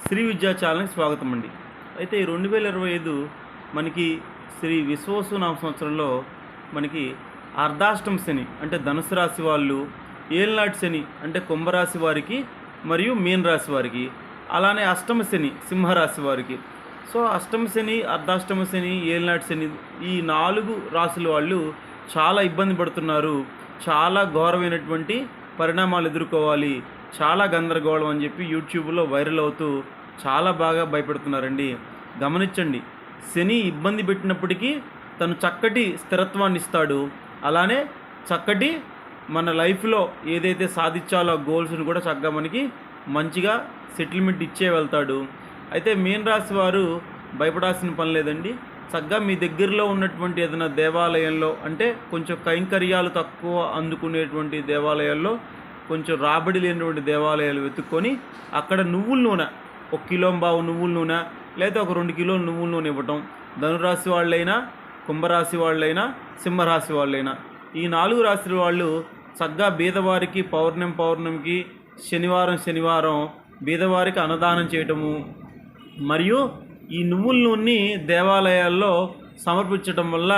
శ్రీ విద్యా ఛానల్కి స్వాగతం అండి. అయితే ఈ 2025 మనకి శ్రీ విశ్వావసు నామ సంవత్సరంలో మనకి అర్ధాష్టమ శని అంటే ధనుసు రాశి వాళ్ళు, ఏలినాటి శని అంటే కుంభరాశి వారికి మరియు మీన రాశి వారికి, అలానే అష్టమ శని సింహరాశి వారికి. సో అష్టమ శని, అర్ధాష్టమ శని, ఏలినాటి శని ఈ 4 రాశుల వాళ్ళు చాలా ఇబ్బంది పడుతున్నారు. చాలా ఘోరమైనటువంటి పరిణామాలు ఎదుర్కోవాలి, చాలా గందరగోళం అని చెప్పి యూట్యూబ్లో వైరల్ అవుతూ చాలా బాగా భయపెడుతున్నారండి. గమనించండి, శని ఇబ్బంది పెట్టినప్పటికీ తను చక్కటి స్థిరత్వాన్ని ఇస్తాడు. అలానే చక్కటి మన లైఫ్లో ఏదైతే సాధించాలో గోల్స్ని కూడా చక్కగా మనకి మంచిగా సెటిల్మెంట్ ఇచ్చే వెళ్తాడు. అయితే మీన రాశి వారు భయపడాల్సిన పని లేదండి. చక్కగా మీ దగ్గరలో ఉన్నటువంటి ఏదైనా దేవాలయంలో, అంటే కొంచెం కైంకర్యాలు తక్కువ అందుకునేటువంటి దేవాలయాల్లో, కొంచెం రాబడి లేనటువంటి దేవాలయాలు వెతుక్కొని అక్కడ నువ్వుల నూనె 1 కిలోంబావు నువ్వుల నూనె లేదా ఒక 2 కిలోల నువ్వుల నూనె ఇవ్వటం. ధనురాశి వాళ్ళైనా, కుంభరాశి వాళ్ళైనా, సింహరాశి వాళ్ళైనా, ఈ 4 రాశుల వాళ్ళు చక్కగా బీదవారికి పౌర్ణమికి శనివారం బీదవారికి అన్నదానం చేయటము, మరియు ఈ నువ్వుల నూనెని దేవాలయాల్లో సమర్పించటం వల్ల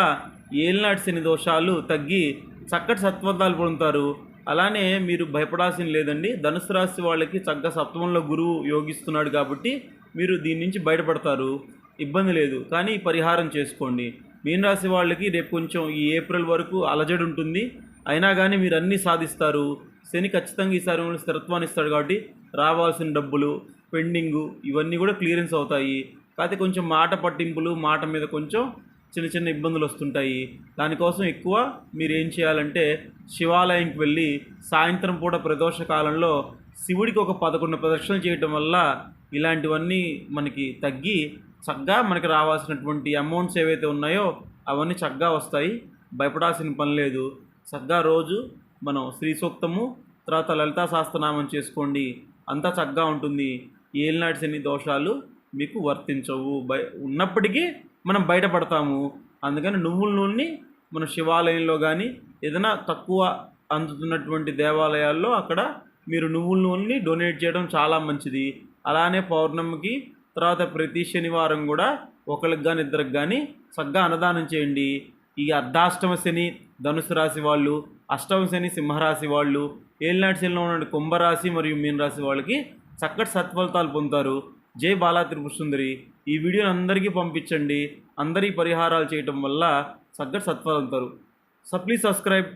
ఏలినాటి శని దోషాలు తగ్గి చక్కటి సత్ఫలితాలు పొందుతారు. అలానే మీరు భయపడాల్సిన లేదండి. ధనుసు రాశి వాళ్ళకి చక్కగా సప్తమంలో గురువు యోగిస్తున్నాడు కాబట్టి మీరు దీని నుంచి బయటపడతారు, ఇబ్బంది లేదు. కానీ పరిహారం చేసుకోండి. మీన రాశి వాళ్ళకి రేపు కొంచెం ఈ ఏప్రిల్ వరకు అలజడి ఉంటుంది, అయినా కానీ మీరు అన్నీ సాధిస్తారు. శని ఖచ్చితంగా ఈసారి స్థిరత్వాన్ని ఇస్తాడు కాబట్టి రావాల్సిన డబ్బులు, పెండింగు ఇవన్నీ కూడా క్లియరెన్స్ అవుతాయి. కాకపోతే కొంచెం మాట పట్టింపులు, మాట మీద కొంచెం చిన్న ఇబ్బందులు వస్తుంటాయి. దానికోసం ఎక్కువ మీరు ఏం చేయాలంటే శివాలయంకి వెళ్ళి సాయంత్రం పూట ప్రదోష కాలంలో శివుడికి ఒక 11 ప్రదక్షిణలు చేయటం వల్ల ఇలాంటివన్నీ మనకి తగ్గి చక్కగా మనకి రావాల్సినటువంటి అమౌంట్స్ ఏవైతే ఉన్నాయో అవన్నీ చక్కగా వస్తాయి. భయపడాల్సిన పని లేదు. చక్కగా రోజు మనం శ్రీ సూక్తము, తర్వాత లలితా సహస్రనామం చేసుకోండి, అంతా చక్కగా ఉంటుంది. ఏలినాటి శని దోషాలు మీకు వర్తించవు. ఉన్నప్పటికీ మనం బయటపడతాము. అందుకని నువ్వుల నూనెని మన శివాలయంలో కానీ ఏదైనా తక్కువ అందుతున్నటువంటి దేవాలయాల్లో అక్కడ మీరు నువ్వుల నూనెని డొనేట్ చేయడం చాలా మంచిది. అలానే పౌర్ణమికి తర్వాత ప్రతి శనివారం కూడా ఒకరికి కానీ ఇద్దరికి కానీ చక్కగా అన్నదానం చేయండి. ఈ అర్ధాష్టమ శని ధనుసు రాశి వాళ్ళు, అష్టమ శని సింహరాశి వాళ్ళు, ఏలినాటి శనిలో ఉన్న కుంభరాశి మరియు మీన రాశి వాళ్ళకి చక్కటి సత్ఫలితాలు పొందుతారు. జై బాలా త్రిపుర సుందరి. ఈ వీడియోని అందరికీ పంపించండి. అందరి పరిహారాలు చేయటం వల్ల చక్కటి సత్ఫలితాలు. So please subscribe.